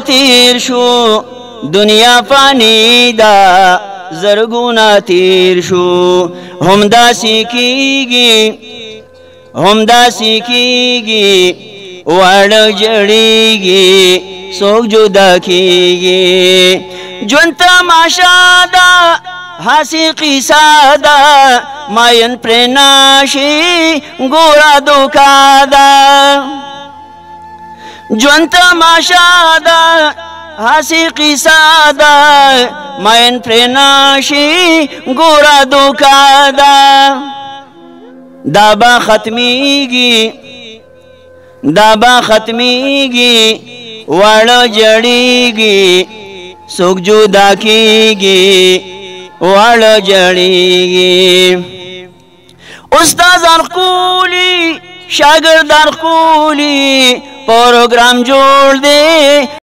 تیر شو دنیا فانی دا زرگونا تیر شو همدا سیکیگی وڑ جڑیگی سوک جدا کیگی جون تماشا دا ہاسی قیسا دا مائن پرناشی گورا دکا دا جون تماشا دا ہاسی قیسا دا مائن پرناشی گورا دکا دا دابا ختمیگی وڑ جڑیگی سوک جدا کیگی وڑ جڑیگی استاد ارقولی شاگرد ارقولی پروگرام جوڑ دے